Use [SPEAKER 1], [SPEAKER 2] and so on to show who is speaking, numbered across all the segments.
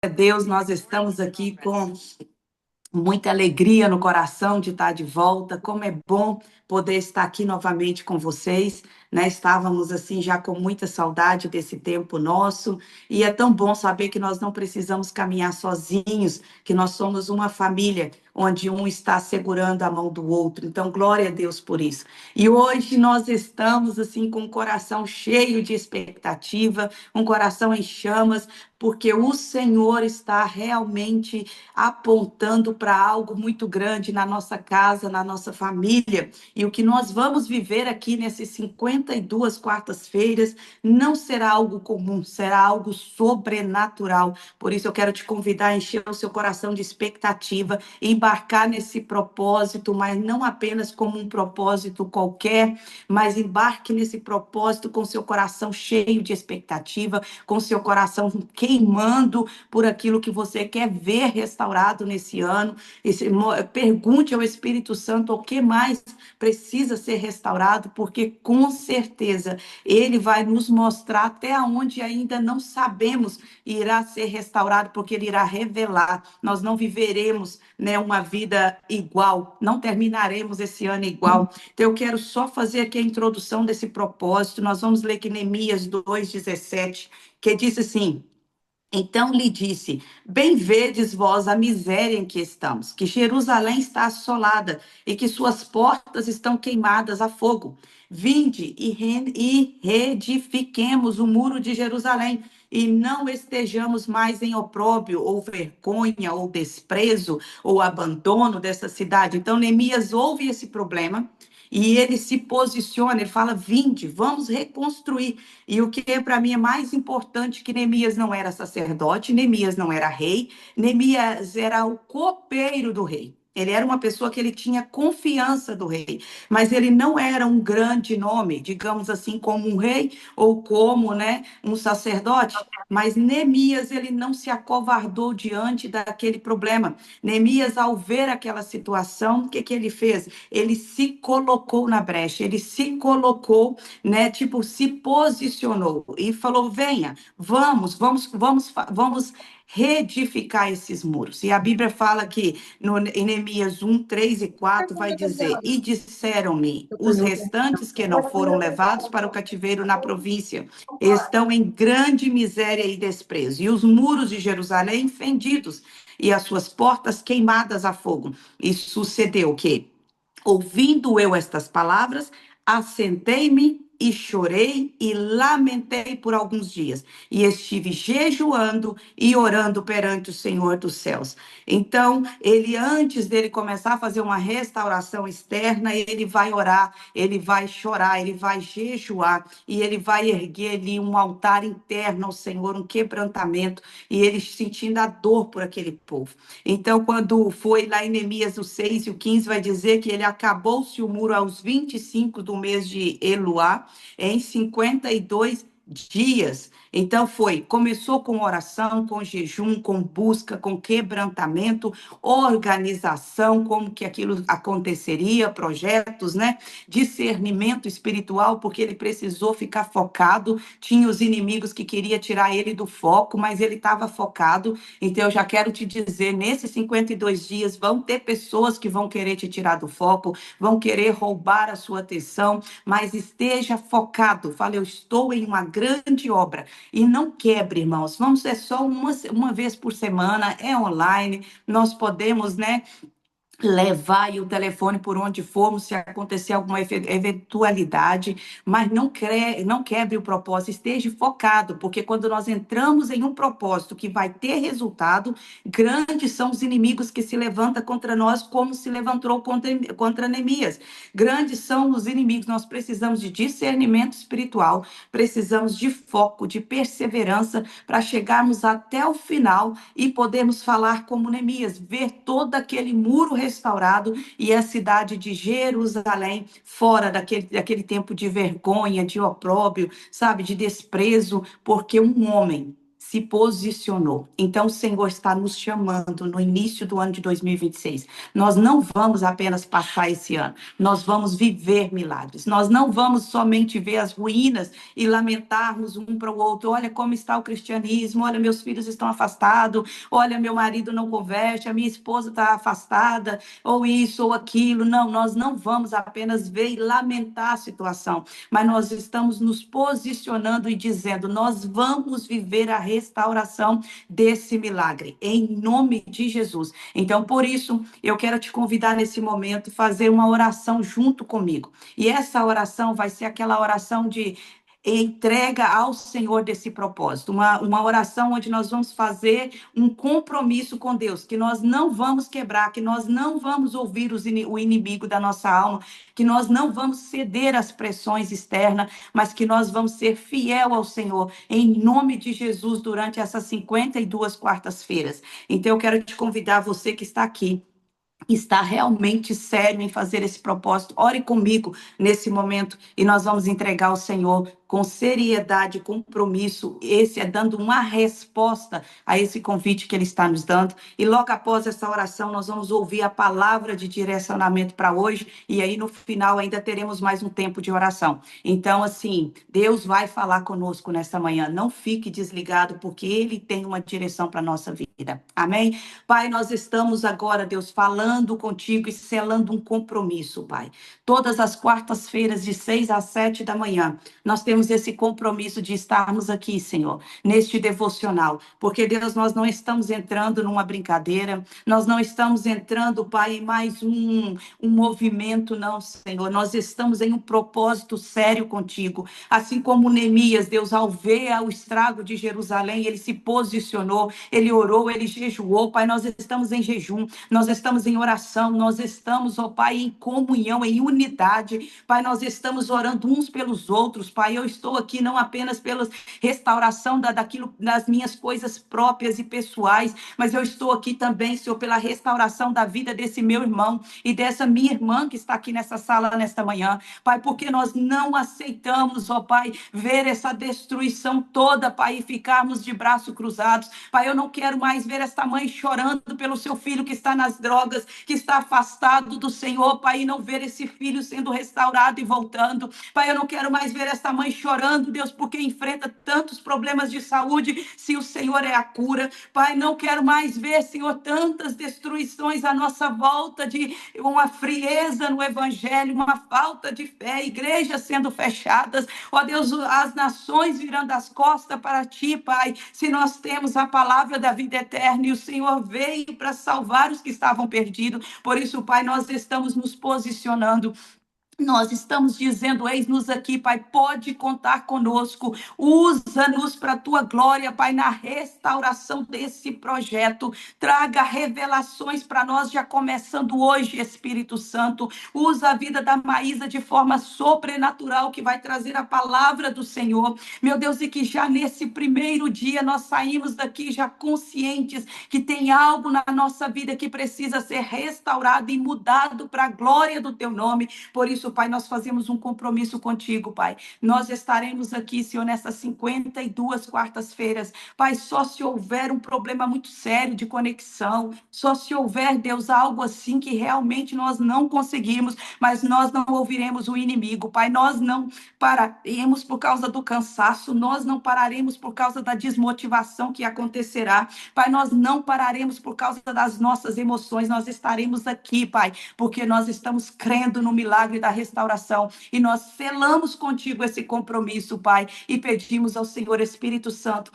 [SPEAKER 1] Deus, nós estamos aqui com muita alegria no coração de estar de volta. Como é bom poder estar aqui novamente com vocês, né? Estávamos assim já com muita saudade desse tempo nosso, e é tão bom saber que nós não precisamos caminhar sozinhos, que nós somos uma família onde um está segurando a mão do outro. Então, glória a Deus por isso. E hoje nós estamos assim com o coração cheio de expectativa, um coração em chamas, porque o Senhor está realmente apontando para algo muito grande na nossa casa, na nossa família. E o que nós vamos viver aqui nesses 52 quartas-feiras não será algo comum, será algo sobrenatural. Por isso eu quero te convidar a encher o seu coração de expectativa, embarcar nesse propósito, mas não apenas como um propósito qualquer, mas embarque nesse propósito com seu coração cheio de expectativa, com seu coração queimando por aquilo que você quer ver restaurado nesse ano. Pergunte ao Espírito Santo o que mais precisa ser restaurado, porque com certeza ele vai nos mostrar até onde ainda não sabemos irá ser restaurado, porque ele irá revelar. Nós não viveremos, né, uma vida igual, não terminaremos esse ano igual. Então eu quero só fazer aqui a introdução desse propósito. Nós vamos ler aqui Neemias 2:17, que diz assim: então lhe disse: bem vedes vós a miséria em que estamos, que Jerusalém está assolada e que suas portas estão queimadas a fogo. Vinde e reedifiquemos o muro de Jerusalém, e não estejamos mais em opróbrio, ou vergonha, ou desprezo, ou abandono dessa cidade. Então, Neemias ouve esse problema e ele se posiciona, ele fala: vinde, vamos reconstruir. E o que para mim é mais importante, que Neemias não era sacerdote, Neemias não era rei, Neemias era o copeiro do rei. Ele era uma pessoa que ele tinha confiança do rei, mas ele não era um grande nome, digamos assim, como um rei ou como, né, um sacerdote. Mas Neemias, ele não se acovardou diante daquele problema. Neemias, ao ver aquela situação, o que que ele fez? Ele se colocou na brecha, ele se colocou, né, tipo, se posicionou e falou: venha, vamos reedificar esses muros. E a Bíblia fala que em Neemias 1:3 e 4 vai dizer: e disseram-me os restantes que não foram levados para o cativeiro na província estão em grande miséria e desprezo, e os muros de Jerusalém fendidos e as suas portas queimadas a fogo. E sucedeu que, ouvindo eu estas palavras, assentei-me e chorei e lamentei por alguns dias, e estive jejuando e orando perante o Senhor dos céus. Então, ele, antes dele começar a fazer uma restauração externa, ele vai orar, ele vai chorar, ele vai jejuar, e ele vai erguer ali um altar interno ao Senhor, um quebrantamento, e ele sentindo a dor por aquele povo. Então, quando foi lá em Neemias o 6 e o 15, vai dizer que ele acabou-se o muro aos 25 do mês de Eluá, em 52 dias. Então começou com oração, com jejum, com busca, com quebrantamento, organização, como que aquilo aconteceria, projetos, né? Discernimento espiritual, porque ele precisou ficar focado. Tinha os inimigos que queria tirar ele do foco, mas ele estava focado. Então eu já quero te dizer, nesses 52 dias vão ter pessoas que vão querer te tirar do foco, vão querer roubar a sua atenção, mas esteja focado. Fala: eu estou em uma grande obra. E não quebre, irmãos. Vamos, é só uma vez por semana, é online. Nós podemos, né, levar aí o telefone por onde formos, se acontecer alguma eventualidade, mas não quebre o propósito, esteja focado, porque quando nós entramos em um propósito que vai ter resultado, grandes são os inimigos que se levantam contra nós, como se levantou contra Neemias. Grandes são os inimigos. Nós precisamos de discernimento espiritual, precisamos de foco, de perseverança, para chegarmos até o final e podermos falar como Neemias, ver todo aquele muro restaurado e a cidade de Jerusalém fora daquele tempo de vergonha, de opróbrio, sabe, de desprezo, porque um homem se posicionou. Então, o Senhor está nos chamando no início do ano de 2026. Nós não vamos apenas passar esse ano, nós vamos viver milagres. Nós não vamos somente ver as ruínas e lamentarmos um para o outro. Olha como está o cristianismo, olha, meus filhos estão afastados, olha, meu marido não converte, a minha esposa está afastada, ou isso ou aquilo. Não, nós não vamos apenas ver e lamentar a situação, mas nós estamos nos posicionando e dizendo: nós vamos viver a restauração desse milagre, em nome de Jesus. Então, por isso, eu quero te convidar nesse momento a fazer uma oração junto comigo. E essa oração vai ser aquela oração de entrega ao Senhor desse propósito, uma oração onde nós vamos fazer um compromisso com Deus, que nós não vamos quebrar, que nós não vamos ouvir o inimigo da nossa alma, que nós não vamos ceder às pressões externas, mas que nós vamos ser fiel ao Senhor, em nome de Jesus, durante essas 52 quartas-feiras. Então, eu quero te convidar, você que está aqui, está realmente sério em fazer esse propósito, ore comigo nesse momento e nós vamos entregar ao Senhor com seriedade e compromisso. Esse é dando uma resposta a esse convite que Ele está nos dando. E logo após essa oração, nós vamos ouvir a palavra de direcionamento para hoje. E aí, no final, ainda teremos mais um tempo de oração. Então, assim, Deus vai falar conosco nesta manhã. Não fique desligado, porque Ele tem uma direção para a nossa vida. Amém? Pai, nós estamos agora, Deus, falando contigo e selando um compromisso, Pai. Todas as quartas-feiras, de 6 às 7 da manhã, nós temos esse compromisso de estarmos aqui, Senhor, neste devocional. Porque, Deus, nós não estamos entrando numa brincadeira, nós não estamos entrando, Pai, em mais um movimento, não, Senhor. Nós estamos em um propósito sério contigo. Assim como Neemias, Deus, ao ver o estrago de Jerusalém, ele se posicionou, ele orou, ele jejuou. Pai, nós estamos em jejum, nós estamos em oração, nós estamos, ó Pai, em comunhão, em unidade. Pai, nós estamos orando uns pelos outros. Pai, eu estou aqui não apenas pela restauração daquilo, das minhas coisas próprias e pessoais, mas eu estou aqui também, Senhor, pela restauração da vida desse meu irmão e dessa minha irmã que está aqui nessa sala nesta manhã. Pai, porque nós não aceitamos, ó Pai, ver essa destruição toda, Pai, e ficarmos de braços cruzados. Pai, eu não quero mais ver esta mãe chorando pelo seu filho que está nas drogas, que está afastado do Senhor, Pai, e não ver esse filho sendo restaurado e voltando. Pai, eu não quero mais ver esta mãe chorando, Deus, porque enfrenta tantos problemas de saúde, se o Senhor é a cura. Pai, não quero mais ver, Senhor, tantas destruições à nossa volta, de uma frieza no Evangelho, uma falta de fé, igrejas sendo fechadas. Ó Deus, as nações virando as costas para Ti, Pai, se nós temos a palavra da vida eterna e o Senhor veio para salvar os que estavam perdidos. Por isso, Pai, nós estamos nos posicionando. Nós estamos dizendo: eis-nos aqui, Pai, pode contar conosco, usa-nos para a tua glória, Pai, na restauração desse projeto. Traga revelações para nós, já começando hoje, Espírito Santo. Usa a vida da Maísa de forma sobrenatural, que vai trazer a palavra do Senhor, meu Deus, e que já nesse primeiro dia nós saímos daqui já conscientes que tem algo na nossa vida que precisa ser restaurado e mudado para a glória do teu nome. Por isso, Pai, nós fazemos um compromisso contigo, Pai. Nós estaremos aqui, Senhor, nessas 52 quartas-feiras. Pai, só se houver um problema muito sério de conexão, só se houver, Deus, algo assim que realmente nós não conseguimos, mas nós não ouviremos o inimigo, Pai. Nós não pararemos por causa do cansaço, nós não pararemos por causa da desmotivação que acontecerá. Pai, nós não pararemos por causa das nossas emoções, nós estaremos aqui, Pai, porque nós estamos crendo no milagre da restauração e nós selamos contigo esse compromisso, Pai, e pedimos ao Senhor Espírito Santo,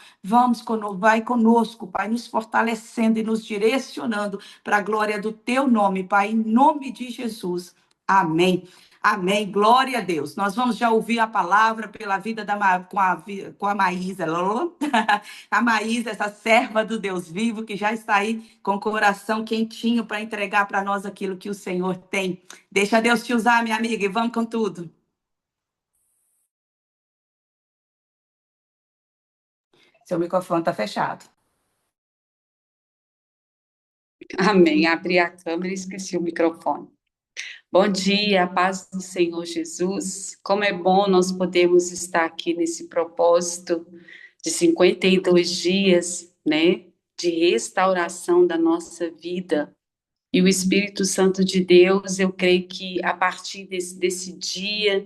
[SPEAKER 1] vai conosco, Pai, nos fortalecendo e nos direcionando para a glória do teu nome, Pai, em nome de Jesus. Amém. Amém. Glória a Deus. Nós vamos já ouvir a palavra pela vida com a Maísa. A Maísa, essa serva do Deus vivo, que já está aí com o coração quentinho para entregar para nós aquilo que o Senhor tem. Deixa Deus te usar, minha amiga, e vamos com tudo. Seu microfone está fechado.
[SPEAKER 2] Amém. Abri a câmera e esqueci o microfone. Bom dia, paz do Senhor Jesus. Como é bom nós podermos estar aqui nesse propósito de 52 dias, né, de restauração da nossa vida. E o Espírito Santo de Deus, eu creio que a partir desse dia,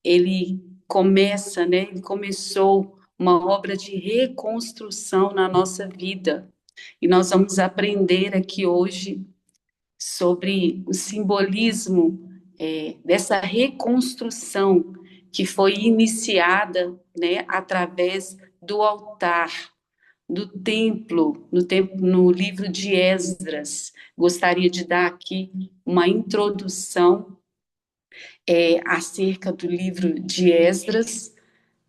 [SPEAKER 2] ele começa, né, ele começou uma obra de reconstrução na nossa vida. E nós vamos aprender aqui hoje sobre o simbolismo dessa reconstrução que foi iniciada, né, através do altar, do templo, no livro de Esdras. Gostaria de dar aqui uma introdução acerca do livro de Esdras,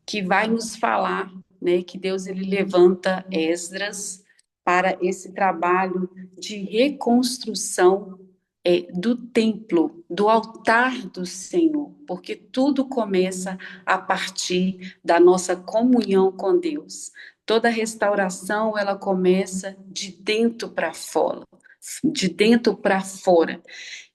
[SPEAKER 2] que vai nos falar, né, que Deus ele levanta Esdras para esse trabalho de reconstrução do templo, do altar do Senhor, porque tudo começa a partir da nossa comunhão com Deus. Toda restauração ela começa de dentro para fora, de dentro para fora.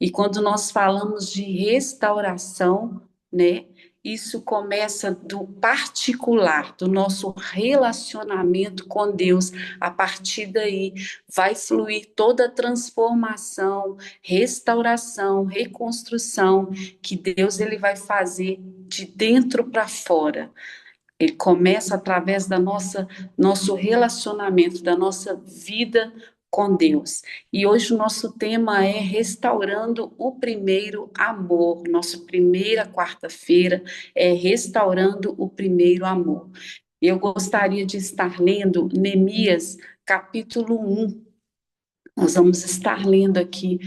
[SPEAKER 2] E quando nós falamos de restauração, né, isso começa do particular, do nosso relacionamento com Deus. A partir daí vai fluir toda a transformação, restauração, reconstrução que Deus ele vai fazer de dentro para fora. Ele começa através da nosso relacionamento, da nossa vida com Deus. E hoje o nosso tema é restaurando o primeiro amor. Nossa primeira quarta-feira é restaurando o primeiro amor. Eu gostaria de estar lendo Neemias, capítulo 1. Nós vamos estar lendo aqui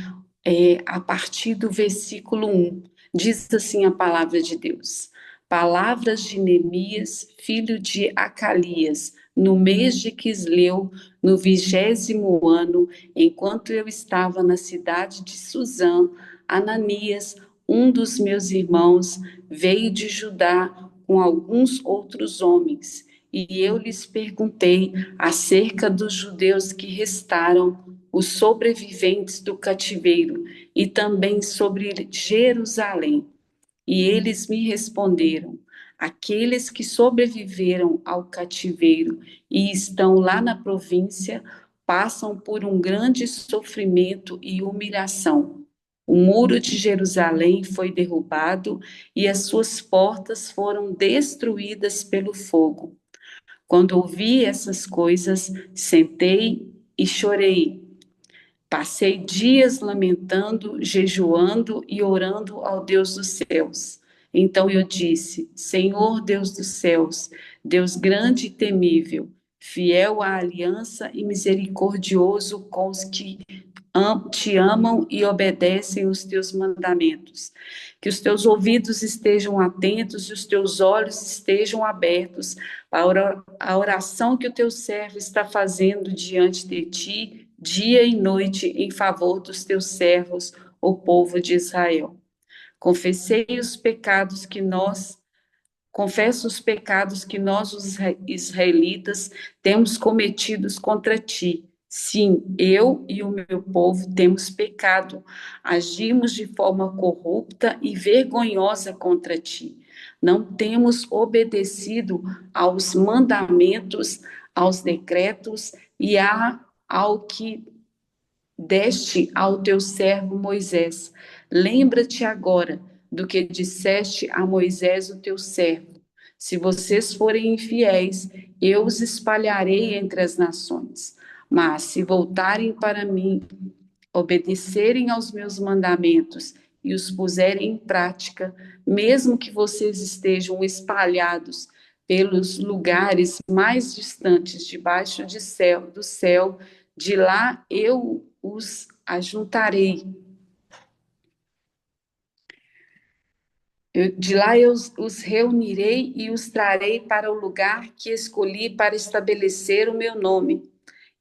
[SPEAKER 2] a partir do versículo 1. Diz assim a palavra de Deus. Palavras de Neemias, filho de Acalias, no mês de Quisleu, no 20º ano, enquanto eu estava na cidade de Suzã, Ananias, um dos meus irmãos, veio de Judá com alguns outros homens, e eu lhes perguntei acerca dos judeus que restaram, os sobreviventes do cativeiro, e também sobre Jerusalém. E eles me responderam: aqueles que sobreviveram ao cativeiro e estão lá na província passam por um grande sofrimento e humilhação. O muro de Jerusalém foi derrubado e as suas portas foram destruídas pelo fogo. Quando ouvi essas coisas, sentei e chorei. Passei dias lamentando, jejuando e orando ao Deus dos céus. Então eu disse: Senhor Deus dos céus, Deus grande e temível, fiel à aliança e misericordioso com os que te amam e obedecem os teus mandamentos. Que os teus ouvidos estejam atentos e os teus olhos estejam abertos para a oração que o teu servo está fazendo diante de ti, dia e noite, em favor dos teus servos, o povo de Israel. Confessei os pecados que nós Confesso os pecados que nós, os israelitas, temos cometidos contra ti. Sim, eu e o meu povo temos pecado, agimos de forma corrupta e vergonhosa contra ti. Não temos obedecido aos mandamentos, aos decretos e ao que deste ao teu servo Moisés. Lembra-te agora do que disseste a Moisés, o teu servo. Se vocês forem infiéis, eu os espalharei entre as nações. Mas se voltarem para mim, obedecerem aos meus mandamentos e os puserem em prática, mesmo que vocês estejam espalhados pelos lugares mais distantes debaixo do céu, de lá eu os ajuntarei. De lá eu os reunirei e os trarei para o lugar que escolhi para estabelecer o meu nome.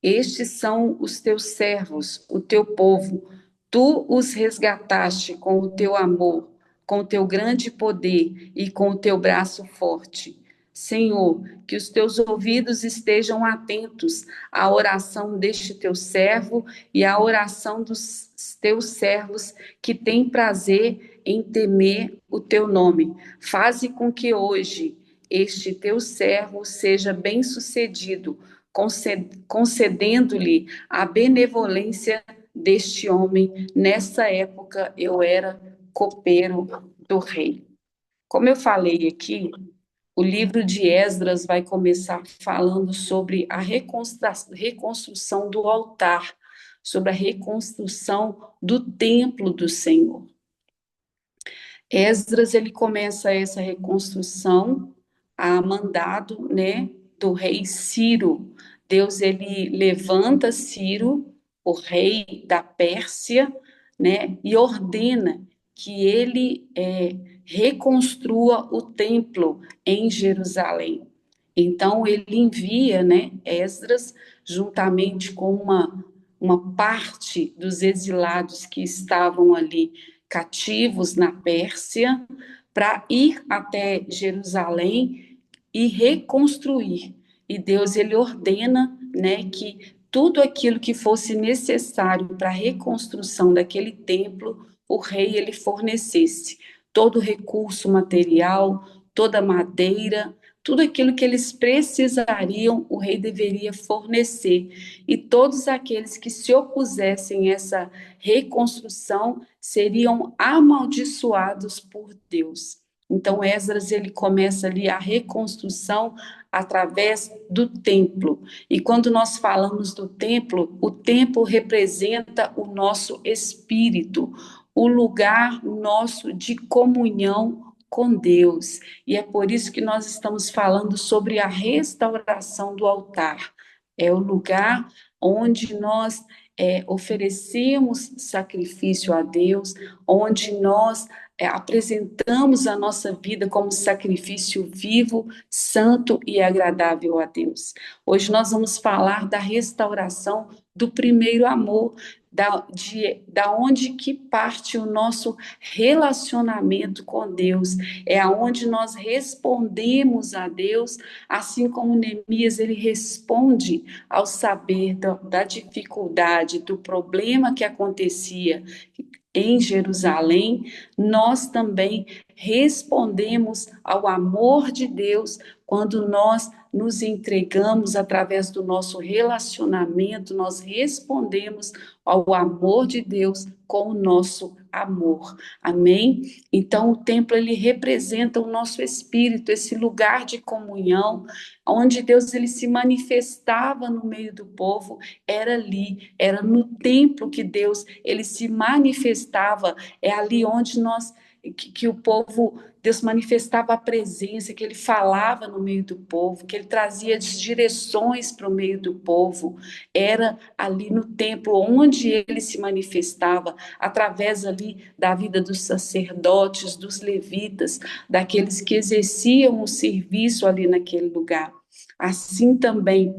[SPEAKER 2] Estes são os teus servos, o teu povo. Tu os resgataste com o teu amor, com o teu grande poder e com o teu braço forte. Senhor, que os teus ouvidos estejam atentos à oração deste teu servo e à oração dos teus servos que têm prazer em temer o teu nome. Faze com que hoje este teu servo seja bem-sucedido, concedendo-lhe a benevolência deste homem. Nessa época eu era copeiro do rei. Como eu falei aqui, o livro de Esdras vai começar falando sobre a reconstrução do altar, sobre a reconstrução do templo do Senhor. Esdras, ele começa essa reconstrução a mandado, né, do rei Ciro. Deus, ele levanta Ciro, o rei da Pérsia, né, e ordena que ele reconstrua o templo em Jerusalém. Então, ele envia, né, Esdras, juntamente com uma parte dos exilados que estavam ali cativos na Pérsia, para ir até Jerusalém e reconstruir. E Deus, ele ordena, né, que tudo aquilo que fosse necessário para a reconstrução daquele templo, o rei ele fornecesse todo o recurso material, toda a madeira, tudo aquilo que eles precisariam, o rei deveria fornecer. E todos aqueles que se opusessem a essa reconstrução seriam amaldiçoados por Deus. Então, Esdras, ele começa ali a reconstrução através do templo. E quando nós falamos do templo, o templo representa o nosso espírito, o lugar nosso de comunhão com Deus. E é por isso que nós estamos falando sobre a restauração do altar. É o lugar onde nós oferecemos sacrifício a Deus, onde nós apresentamos a nossa vida como sacrifício vivo, santo e agradável a Deus. Hoje nós vamos falar da restauração do primeiro amor, da onde que parte o nosso relacionamento com Deus, é aonde nós respondemos a Deus, assim como Neemias ele responde ao saber da dificuldade, do problema que acontecia em Jerusalém, nós também respondemos ao amor de Deus quando nós nos entregamos através do nosso relacionamento, nós respondemos ao amor de Deus com o nosso amor. Amém? Então o templo ele representa o nosso espírito, esse lugar de comunhão, onde Deus ele se manifestava no meio do povo, era ali, era no templo que Deus ele se manifestava, é ali onde que o povo, Deus manifestava a presença, que ele falava no meio do povo, que ele trazia as direções para o meio do povo, era ali no templo onde ele se manifestava, através ali da vida dos sacerdotes, dos levitas, daqueles que exerciam o serviço ali naquele lugar. Assim também,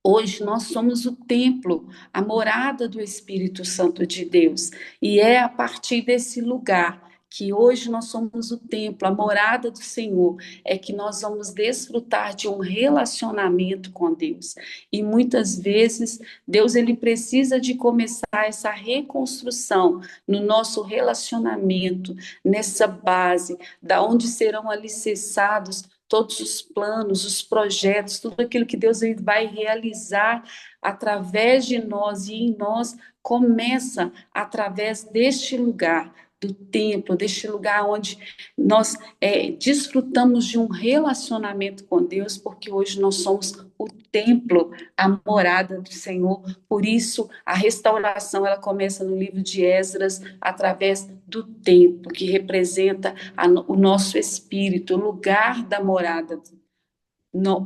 [SPEAKER 2] hoje nós somos o templo, a morada do Espírito Santo de Deus, e é a partir desse lugar que hoje nós somos o templo, a morada do Senhor, é que nós vamos desfrutar de um relacionamento com Deus. E muitas vezes Deus ele precisa de começar essa reconstrução no nosso relacionamento, nessa base, da onde serão alicerçados todos os planos, os projetos, tudo aquilo que Deus vai realizar através de nós e em nós, começa através deste lugar, do templo, deste lugar onde nós desfrutamos de um relacionamento com Deus, porque hoje nós somos o templo, a morada do Senhor. Por isso, a restauração ela começa no livro de Esdras, através do templo, que representa o nosso espírito, o lugar da morada,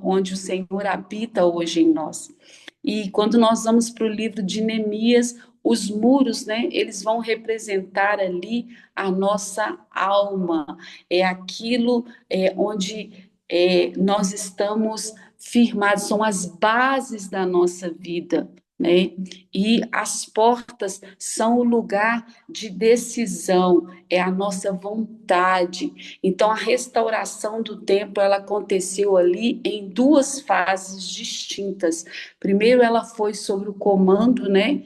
[SPEAKER 2] onde o Senhor habita hoje em nós. E quando nós vamos para o livro de Neemias, os muros, né, eles vão representar ali a nossa alma, é aquilo onde nós estamos firmados, são as bases da nossa vida, né? E as portas são o lugar de decisão, é a nossa vontade. Então, a restauração do templo, ela aconteceu ali em duas fases distintas. Primeiro, ela foi sobre o comando, né,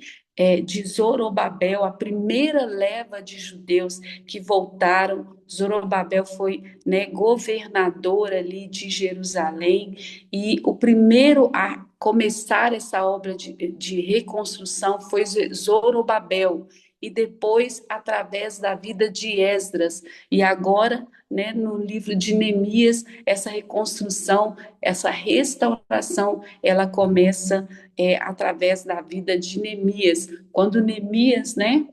[SPEAKER 2] de Zorobabel, a primeira leva de judeus que voltaram. Zorobabel foi, né, governador ali de Jerusalém, e o primeiro a começar essa obra de reconstrução foi Zorobabel, e depois através da vida de Esdras, e agora, né, no livro de Neemias, essa reconstrução, essa restauração, ela começa através da vida de Neemias. Quando Neemias, né,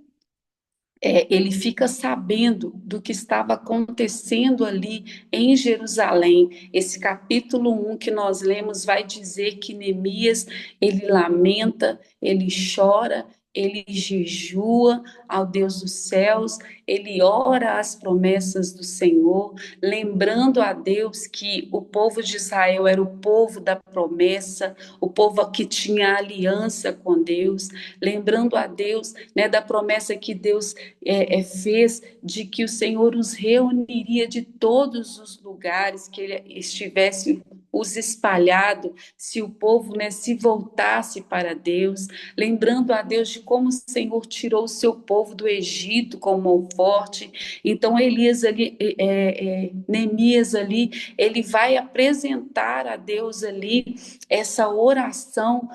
[SPEAKER 2] ele fica sabendo do que estava acontecendo ali em Jerusalém. Esse capítulo 1 que nós lemos vai dizer que Neemias, ele lamenta, ele chora, ele jejua ao Deus dos céus, ele ora as promessas do Senhor, lembrando a Deus que o povo de Israel era o povo da promessa, o povo que tinha aliança com Deus, lembrando a Deus, né, da promessa que Deus fez de que o Senhor os reuniria de todos os lugares que ele estivesse os espalhado, se o povo, né, se voltasse para Deus, lembrando a Deus de como o Senhor tirou o seu povo do Egito com mão forte. Então Elias ali, Neemias ali, ele vai apresentar a Deus ali essa oração,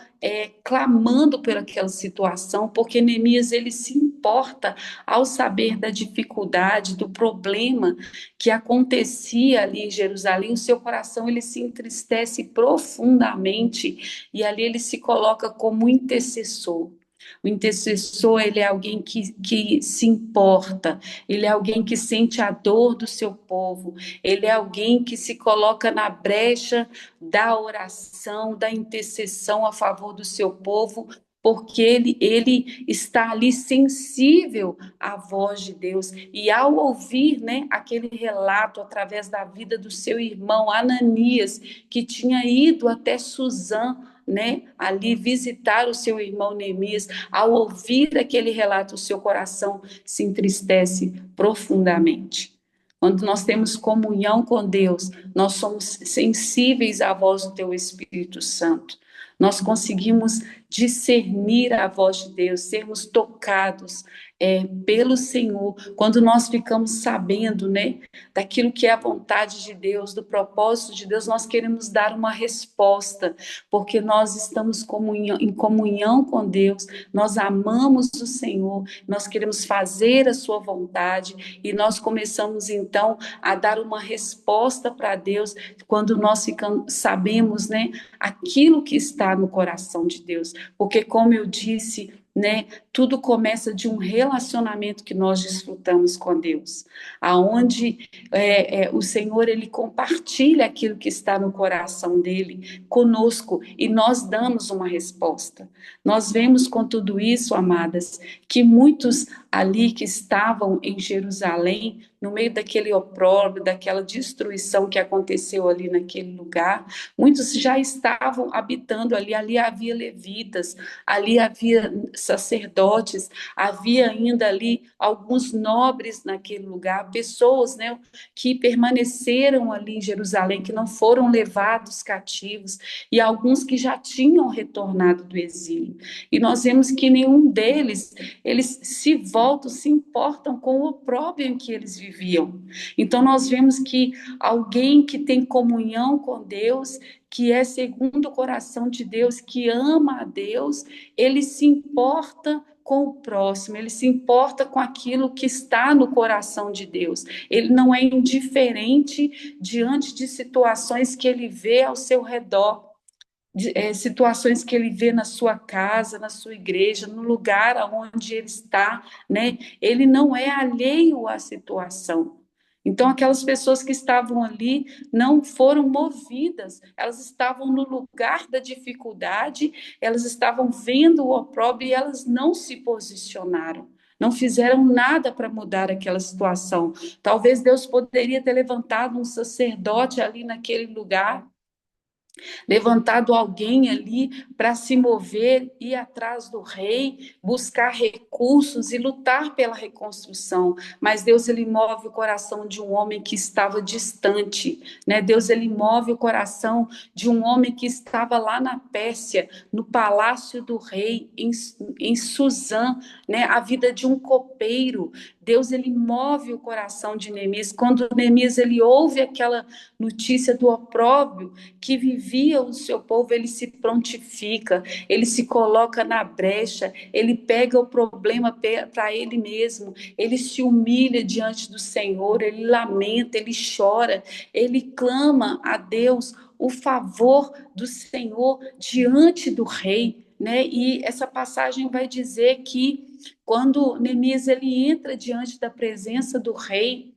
[SPEAKER 2] clamando por aquela situação, porque Neemias ele se importa ao saber da dificuldade, do problema que acontecia ali em Jerusalém, o seu coração ele se entristece profundamente e ali ele se coloca como intercessor. O intercessor, ele é alguém que se importa, ele é alguém que sente a dor do seu povo, ele é alguém que se coloca na brecha da oração, da intercessão a favor do seu povo, porque ele está ali sensível à voz de Deus. E ao ouvir, né, aquele relato através da vida do seu irmão Ananias, que tinha ido até Suzã, né, ali visitar o seu irmão Neemias, ao ouvir aquele relato, o seu coração se entristece profundamente. Quando nós temos comunhão com Deus, nós somos sensíveis à voz do Teu Espírito Santo. Nós conseguimos discernir a voz de Deus, sermos tocados pelo Senhor, quando nós ficamos sabendo, né, daquilo que é a vontade de Deus, do propósito de Deus, nós queremos dar uma resposta, porque nós estamos em comunhão com Deus, nós amamos o Senhor, nós queremos fazer a sua vontade, e nós começamos então a dar uma resposta para Deus, quando nós ficamos, sabemos, né, aquilo que está no coração de Deus, porque como eu disse, né, tudo começa de um relacionamento que nós desfrutamos com Deus, aonde o Senhor ele compartilha aquilo que está no coração dele conosco e nós damos uma resposta. Nós vemos com tudo isso, amadas, que muitos ali que estavam em Jerusalém, no meio daquele opróbrio, daquela destruição que aconteceu ali naquele lugar, muitos já estavam habitando ali, ali havia levitas, ali havia sacerdotes, havia ainda ali alguns nobres naquele lugar, pessoas, né, que permaneceram ali em Jerusalém, que não foram levados cativos, e alguns que já tinham retornado do exílio. E nós vemos que nenhum deles, eles se voltam, se importam com o opróbrio em que eles viviam. Então nós vemos que alguém que tem comunhão com Deus, que é segundo o coração de Deus, que ama a Deus, ele se importa com o próximo, ele se importa com aquilo que está no coração de Deus. Ele não é indiferente diante de situações que ele vê ao seu redor, situações que ele vê na sua casa, na sua igreja, no lugar onde ele está, né? Ele não é alheio à situação. Então, aquelas pessoas que estavam ali não foram movidas, elas estavam no lugar da dificuldade, elas estavam vendo o opróbrio e elas não se posicionaram. Não fizeram nada para mudar aquela situação. Talvez Deus poderia ter levantado um sacerdote ali naquele lugar, levantado alguém ali para se mover, ir atrás do rei, buscar recursos e lutar pela reconstrução. Mas Deus, ele move o coração de um homem que estava distante, né? Deus, ele move o coração de um homem que estava lá na Pérsia, no palácio do rei, em Suzã, né? A vida de um copeiro. Deus, ele move o coração de Neemias. Quando Neemias, ele ouve aquela notícia do opróbrio que vivia o seu povo, ele se prontifica, ele se coloca na brecha, ele pega o problema para ele mesmo, ele se humilha diante do Senhor, ele lamenta, ele chora, ele clama a Deus o favor do Senhor diante do rei, né? E essa passagem vai dizer que quando Neemias ele entra diante da presença do rei,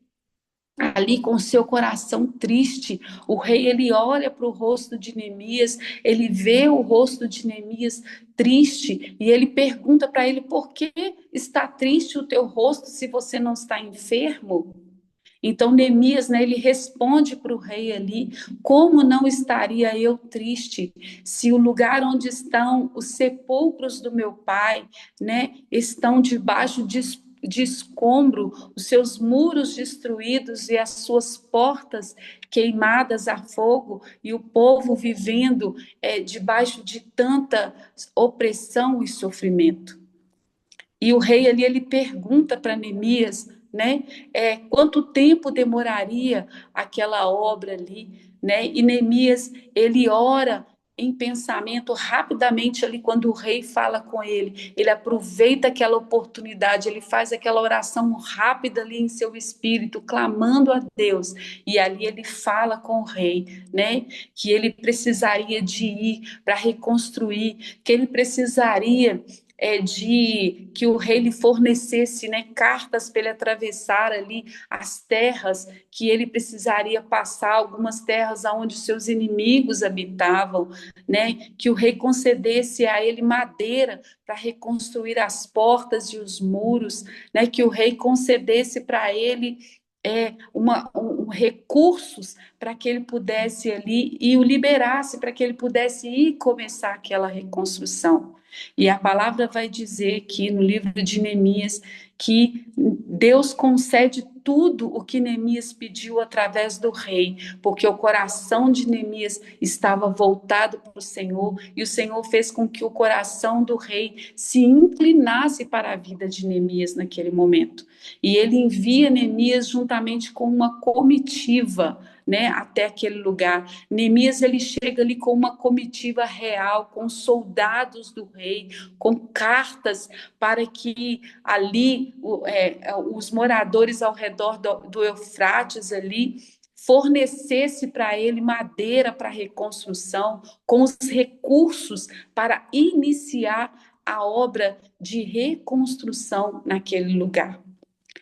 [SPEAKER 2] ali com seu coração triste, o rei ele olha para o rosto de Neemias, ele vê o rosto de Neemias triste e ele pergunta para ele: por que está triste o teu rosto se você não está enfermo? Então Neemias, né, ele responde para o rei ali: como não estaria eu triste se o lugar onde estão os sepulcros do meu pai, né, estão debaixo de escombro, os seus muros destruídos e as suas portas queimadas a fogo, e o povo vivendo debaixo de tanta opressão e sofrimento. E o rei ali, ele pergunta para Neemias, né, quanto tempo demoraria aquela obra ali, né? E Neemias, ele ora em pensamento rapidamente ali quando o rei fala com ele aproveita aquela oportunidade, ele faz aquela oração rápida ali em seu espírito, clamando a Deus, e ali ele fala com o rei, né, que ele precisaria de ir para reconstruir, que ele precisaria de que o rei lhe fornecesse, né, cartas para ele atravessar ali as terras que ele precisaria passar, algumas terras onde seus inimigos habitavam, né, que o rei concedesse a ele madeira para reconstruir as portas e os muros, né, que o rei concedesse para ele recursos para que ele pudesse ali e o liberasse para que ele pudesse ir começar aquela reconstrução. E a palavra vai dizer aqui no livro de Neemias que Deus concede tudo o que Neemias pediu através do rei, porque o coração de Neemias estava voltado para o Senhor, e o Senhor fez com que o coração do rei se inclinasse para a vida de Neemias naquele momento. E ele envia Neemias juntamente com uma comitiva, né, até aquele lugar. Neemias ele chega ali com uma comitiva real, com soldados do rei, com cartas para que ali os moradores ao redor do Eufrates ali fornecesse para ele madeira para reconstrução, com os recursos para iniciar a obra de reconstrução naquele lugar.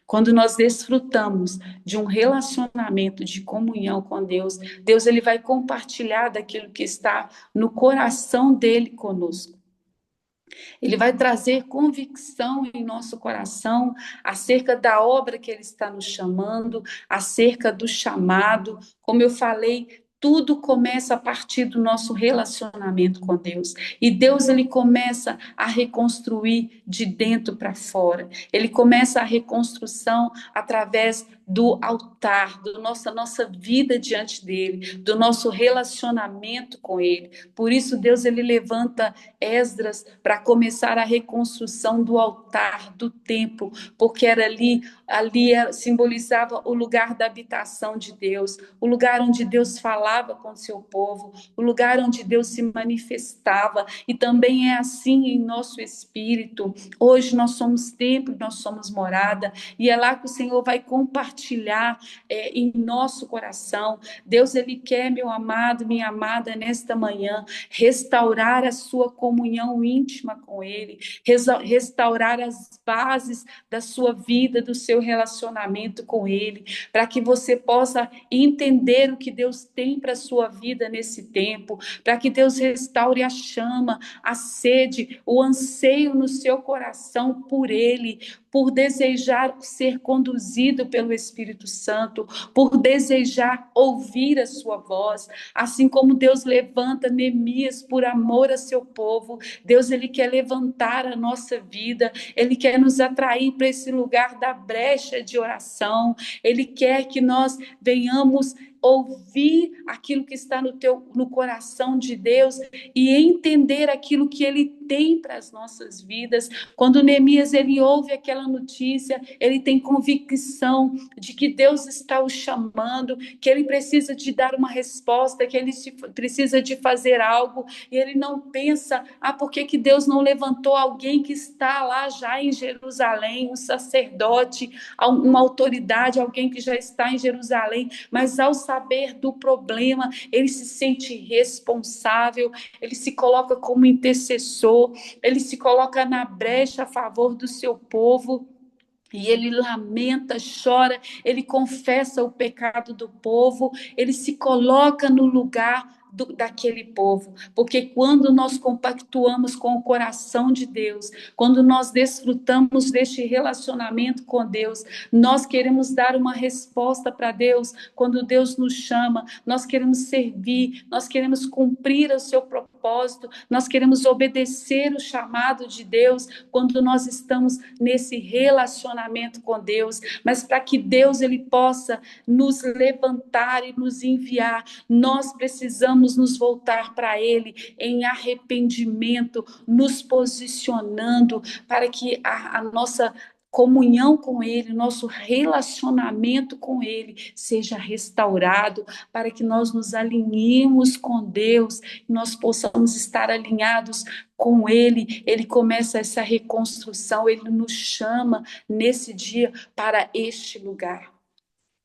[SPEAKER 2] Quando nós desfrutamos de um relacionamento de comunhão com Deus, Deus ele vai compartilhar daquilo que está no coração dele conosco. Ele vai trazer convicção em nosso coração acerca da obra que ele está nos chamando, acerca do chamado. Como eu falei, tudo começa a partir do nosso relacionamento com Deus. E Deus ele começa a reconstruir de dentro para fora. Ele começa a reconstrução através do altar, da nossa vida diante dele, do nosso relacionamento com ele. Por isso Deus ele levanta Esdras para começar a reconstrução do altar, do templo, porque era ali simbolizava o lugar da habitação de Deus, o lugar onde Deus falava com o seu povo, o lugar onde Deus se manifestava, e também é assim em nosso espírito. Hoje nós somos templo, nós somos morada, e é lá que o Senhor vai compartilhar em nosso coração. Deus, ele quer, meu amado, minha amada, nesta manhã, restaurar a sua comunhão íntima com ele, restaurar as bases da sua vida, do seu seu relacionamento com Ele, para que você possa entender o que Deus tem para a sua vida nesse tempo, para que Deus restaure a chama, a sede, o anseio no seu coração por Ele, por desejar ser conduzido pelo Espírito Santo, por desejar ouvir a sua voz, assim como Deus levanta Neemias por amor a seu povo. Deus, ele quer levantar a nossa vida, ele quer nos atrair para esse lugar da brecha de oração, ele quer que nós venhamos ouvir aquilo que está no coração de Deus e entender aquilo que ele tem para as nossas vidas. Quando Neemias ele ouve aquela notícia, ele tem convicção de que Deus está o chamando, que ele precisa de dar uma resposta, que ele precisa de fazer algo, e ele não pensa, por que Deus não levantou alguém que está lá já em Jerusalém, um sacerdote, uma autoridade, alguém que já está em Jerusalém, mas ao saber do problema, ele se sente responsável, ele se coloca como intercessor, ele se coloca na brecha a favor do seu povo. E ele lamenta, chora, ele confessa o pecado do povo, ele se coloca no lugar daquele povo, porque quando nós compactuamos com o coração de Deus, quando nós desfrutamos deste relacionamento com Deus, nós queremos dar uma resposta para Deus, quando Deus nos chama, nós queremos servir, nós queremos cumprir o seu propósito, nós queremos obedecer o chamado de Deus, quando nós estamos nesse relacionamento com Deus, mas para que Deus ele possa nos levantar e nos enviar, nós precisamos nos voltar para Ele em arrependimento, nos posicionando para que a nossa comunhão com Ele, nosso relacionamento com Ele seja restaurado, para que nós nos alinhemos com Deus, nós possamos estar alinhados com Ele. Ele começa essa reconstrução, Ele nos chama nesse dia para este lugar.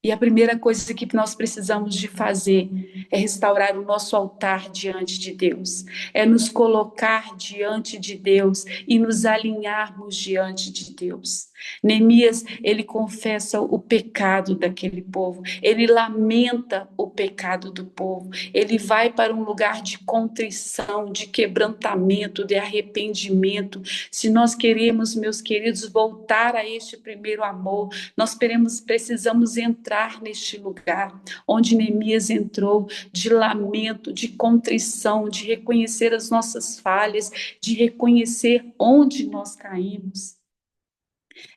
[SPEAKER 2] E a primeira coisa que nós precisamos de fazer é restaurar o nosso altar diante de Deus, é nos colocar diante de Deus e nos alinharmos diante de Deus. Neemias, ele confessa o pecado daquele povo, ele lamenta o pecado do povo, ele vai para um lugar de contrição, de quebrantamento, de arrependimento. Se nós queremos, meus queridos, voltar a este primeiro amor, nós precisamos entrar neste lugar onde Neemias entrou, de lamento, de contrição, de reconhecer as nossas falhas, de reconhecer onde nós caímos.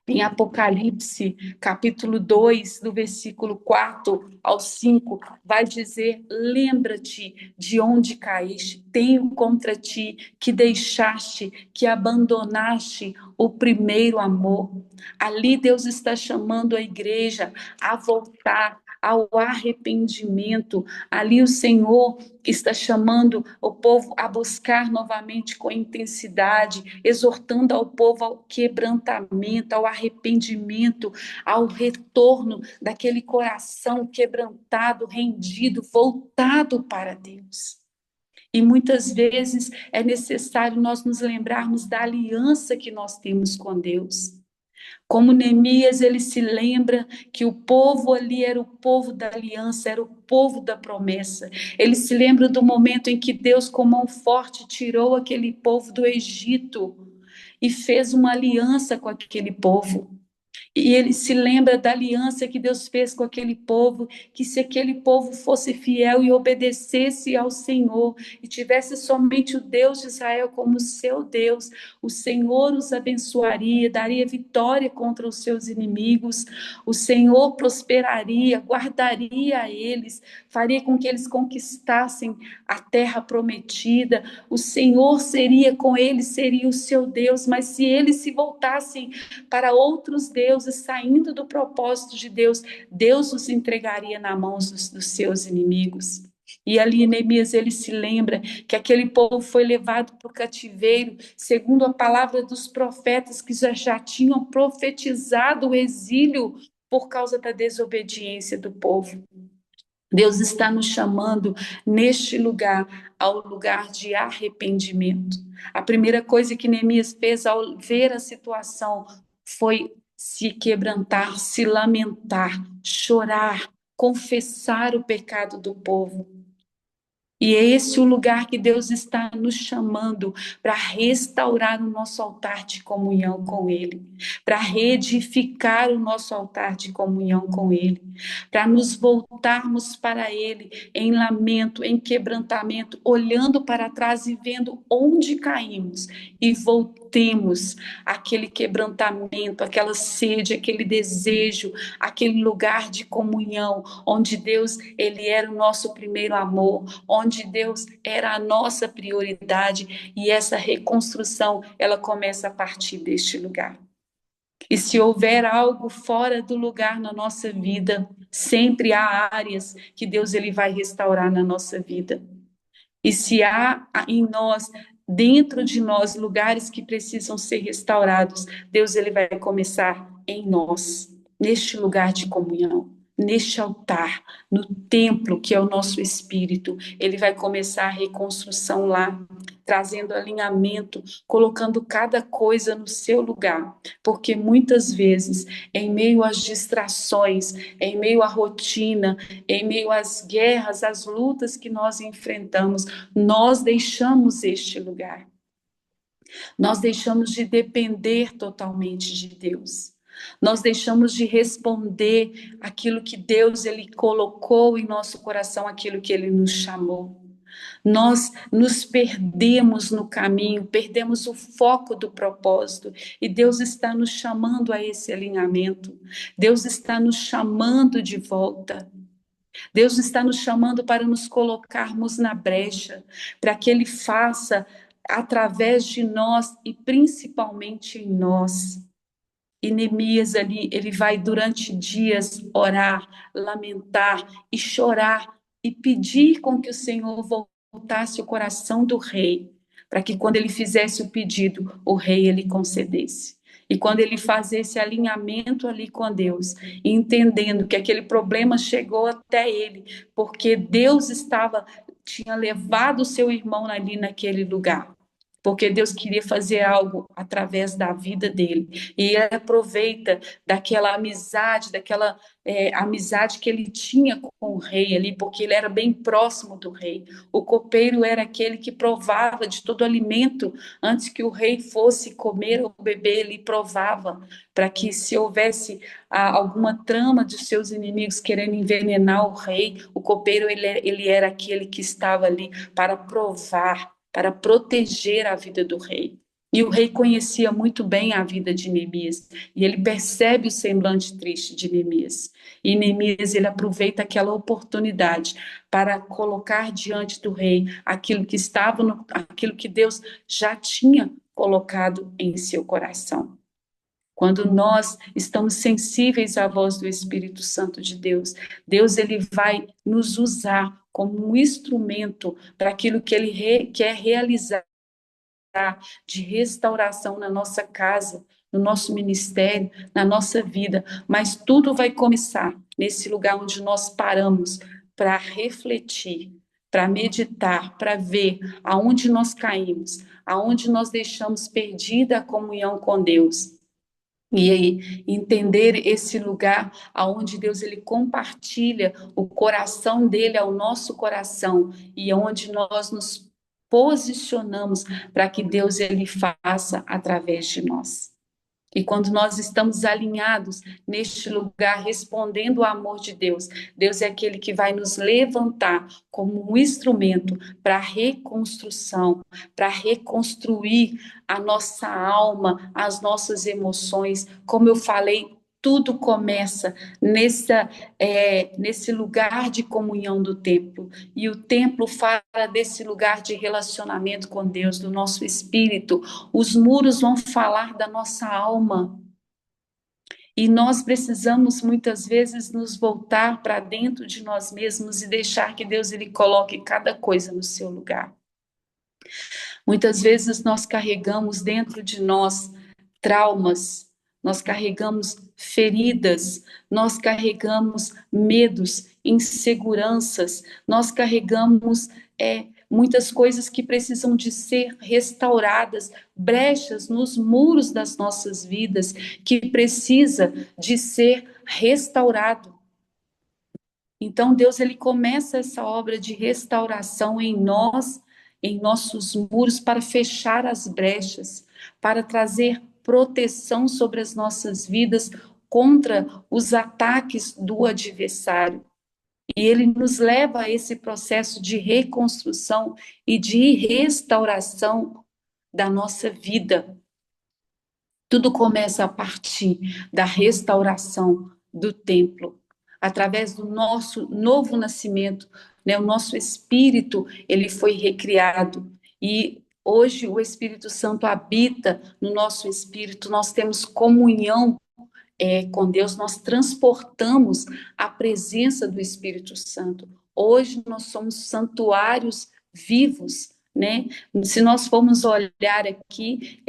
[SPEAKER 2] Em Apocalipse, capítulo 2, do versículo 4 ao 5, vai dizer: lembra-te de onde caíste, tenho contra ti que deixaste, que abandonaste o primeiro amor. Ali Deus está chamando a igreja a voltar ao arrependimento. Ali o Senhor está chamando o povo a buscar novamente com intensidade, exortando ao povo ao quebrantamento, ao arrependimento, ao retorno daquele coração quebrantado, rendido, voltado para Deus. E muitas vezes é necessário nós nos lembrarmos da aliança que nós temos com Deus. Como Neemias, ele se lembra que o povo ali era o povo da aliança, era o povo da promessa. Ele se lembra do momento em que Deus, com mão forte, tirou aquele povo do Egito e fez uma aliança com aquele povo. E ele se lembra da aliança que Deus fez com aquele povo, que se aquele povo fosse fiel e obedecesse ao Senhor, e tivesse somente o Deus de Israel como seu Deus, o Senhor os abençoaria, daria vitória contra os seus inimigos, o Senhor prosperaria, guardaria eles, faria com que eles conquistassem a terra prometida, o Senhor seria com eles, seria o seu Deus, mas se eles se voltassem para outros deuses, saindo do propósito de Deus, Deus os entregaria na mão dos seus inimigos. E ali Neemias, ele se lembra que aquele povo foi levado para o cativeiro, segundo a palavra dos profetas que já tinham profetizado o exílio por causa da desobediência do povo. Deus está nos chamando neste lugar, ao lugar de arrependimento. A primeira coisa que Neemias fez ao ver a situação foi se quebrantar, se lamentar, chorar, confessar o pecado do povo. E é esse o lugar que Deus está nos chamando para restaurar o nosso altar de comunhão com Ele, para reedificar o nosso altar de comunhão com Ele, para nos voltarmos para Ele em lamento, em quebrantamento, olhando para trás e vendo onde caímos e voltemos àquele quebrantamento, aquela sede, aquele desejo, aquele lugar de comunhão, onde Deus, Ele era o nosso primeiro amor, onde Deus era a nossa prioridade, e essa reconstrução, ela começa a partir deste lugar. E se houver algo fora do lugar na nossa vida, sempre há áreas que Deus ele vai restaurar na nossa vida. E se há em nós, dentro de nós, lugares que precisam ser restaurados, Deus ele vai começar em nós, neste lugar de comunhão, neste altar, no templo que é o nosso espírito. Ele vai começar a reconstrução lá, trazendo alinhamento, colocando cada coisa no seu lugar, porque muitas vezes, em meio às distrações, em meio à rotina, em meio às guerras, às lutas que nós enfrentamos, nós deixamos este lugar. Nós deixamos de depender totalmente de Deus. Nós deixamos de responder aquilo que Deus ele colocou em nosso coração, aquilo que ele nos chamou. Nós nos perdemos no caminho, perdemos o foco do propósito, e Deus está nos chamando a esse alinhamento. Deus está nos chamando de volta. Deus está nos chamando para nos colocarmos na brecha, para que Ele faça através de nós e principalmente em nós. E Neemias ali, ele vai durante dias orar, lamentar e chorar e pedir com que o Senhor voltasse o coração do rei, para que quando ele fizesse o pedido, o rei ele concedesse. E quando ele faz esse alinhamento ali com Deus, entendendo que aquele problema chegou até ele, porque Deus tinha levado o seu irmão ali naquele lugar. Porque Deus queria fazer algo através da vida dele. E ele aproveita daquela amizade, daquela amizade que ele tinha com o rei ali, porque ele era bem próximo do rei. O copeiro era aquele que provava de todo alimento antes que o rei fosse comer ou beber, ele provava, para que se houvesse alguma trama de seus inimigos querendo envenenar o rei, o copeiro ele era aquele que estava ali para provar, para proteger a vida do rei. E o rei conhecia muito bem a vida de Neemias, e ele percebe o semblante triste de Neemias. E Neemias, ele aproveita aquela oportunidade para colocar diante do rei aquilo que aquilo que Deus já tinha colocado em seu coração. Quando nós estamos sensíveis à voz do Espírito Santo de Deus, Deus ele vai nos usar como um instrumento para aquilo que ele quer realizar de restauração na nossa casa, no nosso ministério, na nossa vida. Mas tudo vai começar nesse lugar onde nós paramos para refletir, para meditar, para ver aonde nós caímos, aonde nós deixamos perdida a comunhão com Deus. E aí, entender esse lugar aonde Deus ele compartilha o coração dele ao nosso coração, e onde nós nos posicionamos para que Deus ele faça através de nós. E quando nós estamos alinhados neste lugar, respondendo ao amor de Deus, Deus é aquele que vai nos levantar como um instrumento para a reconstrução, para reconstruir a nossa alma, as nossas emoções. Como eu falei, tudo começa nesse lugar de comunhão do templo. E o templo fala desse lugar de relacionamento com Deus, do nosso espírito. Os muros vão falar da nossa alma. E nós precisamos, muitas vezes, nos voltar para dentro de nós mesmos e deixar que Deus ele coloque cada coisa no seu lugar. Muitas vezes nós carregamos dentro de nós traumas, nós carregamos feridas, nós carregamos medos, inseguranças, nós carregamos muitas coisas que precisam de ser restauradas, brechas nos muros das nossas vidas, que precisa de ser restaurado. Então, Deus, ele começa essa obra de restauração em nós, em nossos muros, para fechar as brechas, para trazer proteção sobre as nossas vidas contra os ataques do adversário. E ele nos leva a esse processo de reconstrução e de restauração da nossa vida. Tudo começa a partir da restauração do templo, através do nosso novo nascimento, né? O nosso espírito, ele foi recriado e hoje o Espírito Santo habita no nosso espírito, nós temos comunhão com Deus, nós transportamos a presença do Espírito Santo. Hoje nós somos santuários vivos, né? Se nós formos olhar aqui,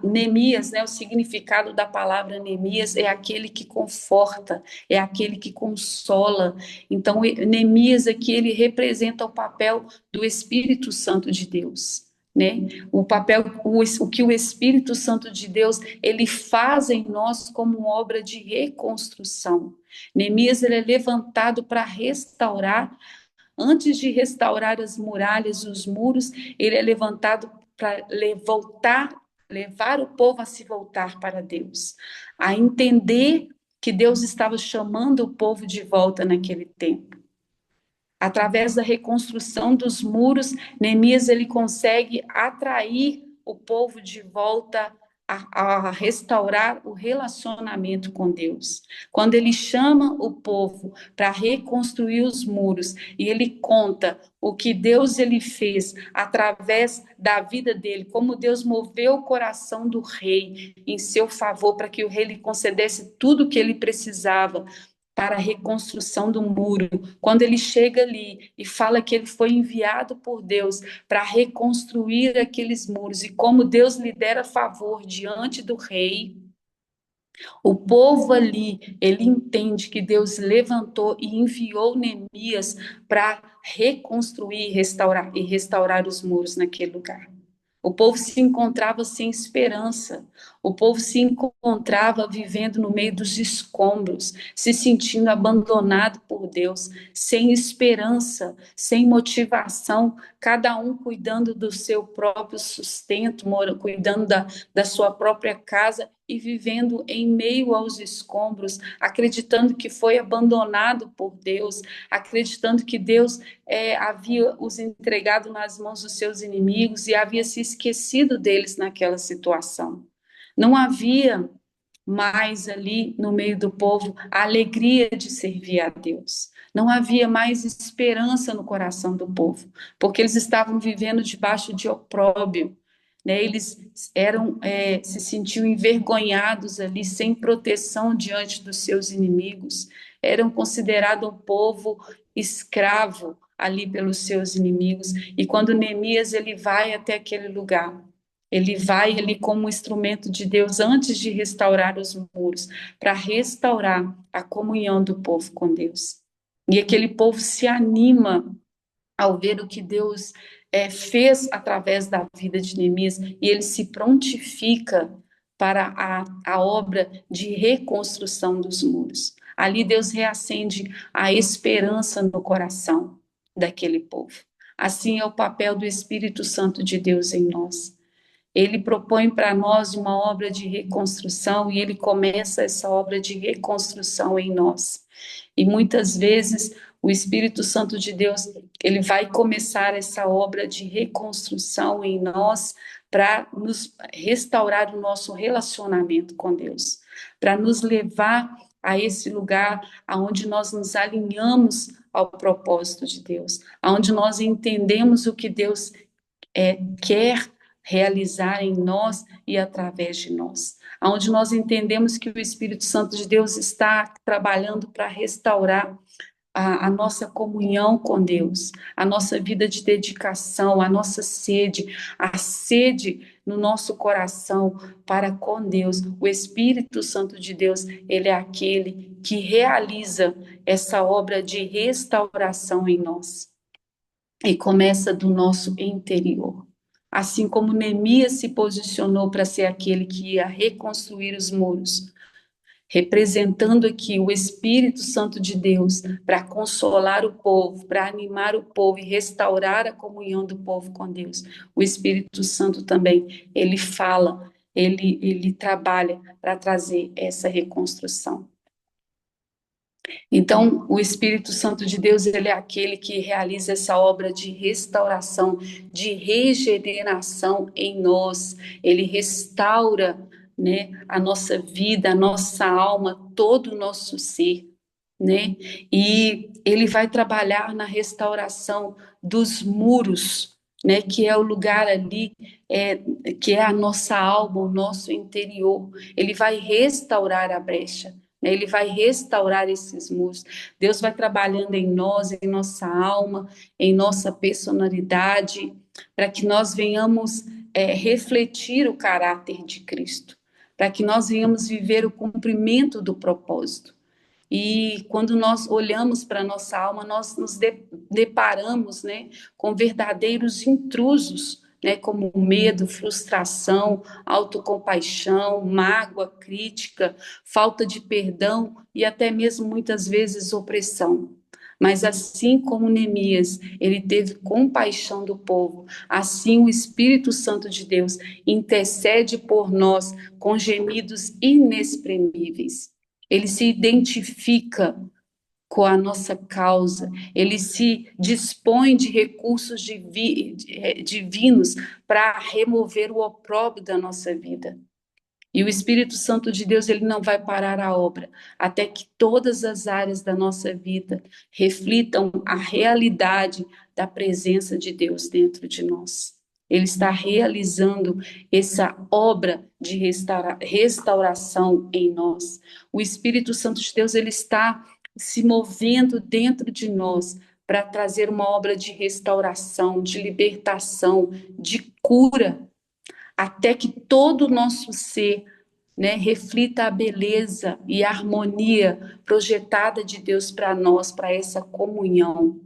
[SPEAKER 2] Neemias, né, o significado da palavra Neemias é aquele que conforta, é aquele que consola. Então, Neemias aqui, ele representa o papel do Espírito Santo de Deus, né? O papel, o que o Espírito Santo de Deus, ele faz em nós como obra de reconstrução. Neemias, ele é levantado para restaurar. Antes de restaurar as muralhas, os muros, ele é levantado para levar o povo a se voltar para Deus, a entender que Deus estava chamando o povo de volta naquele tempo. Através da reconstrução dos muros, Neemias ele consegue atrair o povo de volta a restaurar o relacionamento com Deus. Quando ele chama o povo para reconstruir os muros e ele conta o que Deus ele fez através da vida dele, como Deus moveu o coração do rei em seu favor para que o rei lhe concedesse tudo o que ele precisava para a reconstrução do muro. Quando ele chega ali e fala que ele foi enviado por Deus para reconstruir aqueles muros, e como Deus lhe dera favor diante do rei, o povo ali, ele entende que Deus levantou e enviou Neemias para reconstruir e restaurar os muros naquele lugar. O povo se encontrava sem esperança, o povo se encontrava vivendo no meio dos escombros, se sentindo abandonado por Deus, sem esperança, sem motivação, cada um cuidando do seu próprio sustento, cuidando da sua própria casa e vivendo em meio aos escombros, acreditando que foi abandonado por Deus, acreditando que Deus havia os entregado nas mãos dos seus inimigos e havia se esquecido deles naquela situação. Não havia mais ali no meio do povo a alegria de servir a Deus. Não havia mais esperança no coração do povo, porque eles estavam vivendo debaixo de opróbrio, né? Eles se sentiam envergonhados ali, sem proteção diante dos seus inimigos, eram considerados um povo escravo ali pelos seus inimigos. E quando Neemias ele vai até aquele lugar, ele vai ali como instrumento de Deus antes de restaurar os muros, para restaurar a comunhão do povo com Deus. E aquele povo se anima ao ver o que Deus fez através da vida de Neemias, e ele se prontifica para a obra de reconstrução dos muros. Ali Deus reacende a esperança no coração daquele povo. Assim é o papel do Espírito Santo de Deus em nós. Ele propõe para nós uma obra de reconstrução e ele começa essa obra de reconstrução em nós. E muitas vezes o Espírito Santo de Deus, ele vai começar essa obra de reconstrução em nós para nos restaurar o nosso relacionamento com Deus, para nos levar a esse lugar aonde nós nos alinhamos ao propósito de Deus, aonde nós entendemos o que Deus quer realizar em nós e através de nós, aonde nós entendemos que o Espírito Santo de Deus está trabalhando para restaurar a nossa comunhão com Deus, a nossa vida de dedicação, a nossa sede, a sede no nosso coração para com Deus. O Espírito Santo de Deus, ele é aquele que realiza essa obra de restauração em nós. e começa do nosso interior. Assim como Neemias se posicionou para ser aquele que ia reconstruir os muros, representando aqui o Espírito Santo de Deus para consolar o povo, para animar o povo e restaurar a comunhão do povo com Deus. O Espírito Santo também, ele fala, ele trabalha para trazer essa reconstrução. Então, o Espírito Santo de Deus, ele é aquele que realiza essa obra de restauração, de regeneração em nós. Ele restaura, né, a nossa vida, a nossa alma, todo o nosso ser, né? E ele vai trabalhar na restauração dos muros, né, que é o lugar ali, é, que é a nossa alma, o nosso interior. Ele vai restaurar a brecha, né? Ele vai restaurar esses muros. Deus vai trabalhando em nós, em nossa alma, em nossa personalidade, para que nós venhamos refletir o caráter de Cristo, para que nós venhamos viver o cumprimento do propósito. E quando nós olhamos para a nossa alma, nós nos deparamos, né, com verdadeiros intrusos, né, como medo, frustração, autocompaixão, mágoa, crítica, falta de perdão e até mesmo muitas vezes opressão. Mas assim como Neemias, ele teve compaixão do povo, assim o Espírito Santo de Deus intercede por nós com gemidos inexprimíveis. Ele se identifica com a nossa causa, ele se dispõe de recursos divinos para remover o opróbrio da nossa vida. E o Espírito Santo de Deus, ele não vai parar a obra até que todas as áreas da nossa vida reflitam a realidade da presença de Deus dentro de nós. Ele está realizando essa obra de restauração em nós. O Espírito Santo de Deus, ele está se movendo dentro de nós para trazer uma obra de restauração, de libertação, de cura, até que todo o nosso ser, né, reflita a beleza e a harmonia projetada de Deus para nós, para essa comunhão.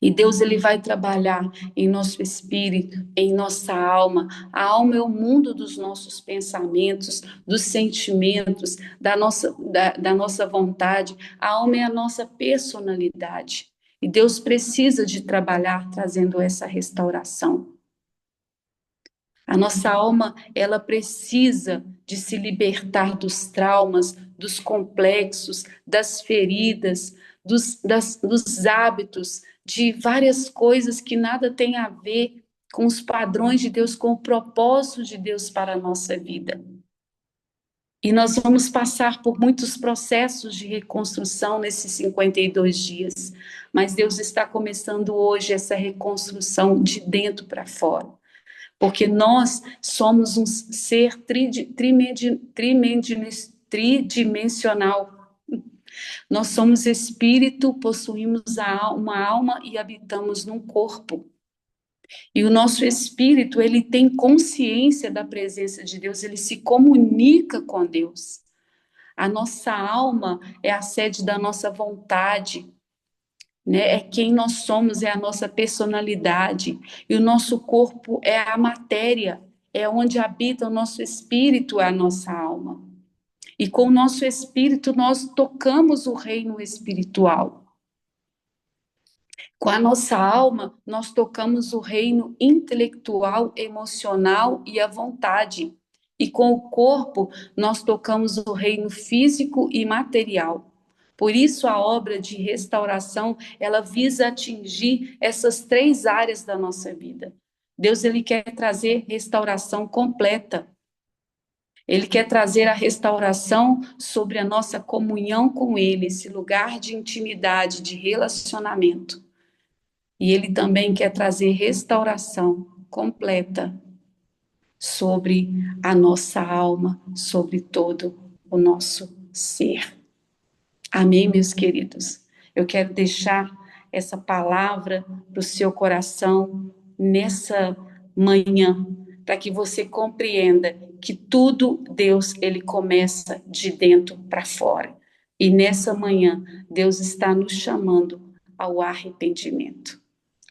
[SPEAKER 2] E Deus, ele vai trabalhar em nosso espírito, em nossa alma. A alma é o mundo dos nossos pensamentos, dos sentimentos, da nossa vontade. A alma é a nossa personalidade. E Deus precisa de trabalhar trazendo essa restauração. A nossa alma, ela precisa de se libertar dos traumas, dos complexos, das feridas, dos hábitos, de várias coisas que nada tem a ver com os padrões de Deus, com o propósito de Deus para a nossa vida. E nós vamos passar por muitos processos de reconstrução nesses 52 dias, mas Deus está começando hoje essa reconstrução de dentro para fora. Porque nós somos um ser tridimensional. Nós somos espírito, possuímos uma alma e habitamos num corpo. E o nosso espírito, ele tem consciência da presença de Deus, ele se comunica com Deus. A nossa alma é a sede da nossa vontade, né? É quem nós somos, é a nossa personalidade, e o nosso corpo é a matéria, é onde habita o nosso espírito, a nossa alma. E com o nosso espírito nós tocamos o reino espiritual. Com a nossa alma nós tocamos o reino intelectual, emocional e a vontade. E com o corpo nós tocamos o reino físico e material. Por isso a obra de restauração, ela visa atingir essas três áreas da nossa vida. Deus, ele quer trazer restauração completa. Ele quer trazer a restauração sobre a nossa comunhão com ele, esse lugar de intimidade, de relacionamento. E ele também quer trazer restauração completa sobre a nossa alma, sobre todo o nosso ser. Amém, meus queridos? Eu quero deixar essa palavra para o seu coração nessa manhã, para que você compreenda que tudo, Deus, ele começa de dentro para fora. E nessa manhã, Deus está nos chamando ao arrependimento.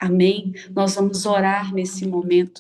[SPEAKER 2] Amém? Nós vamos orar nesse momento.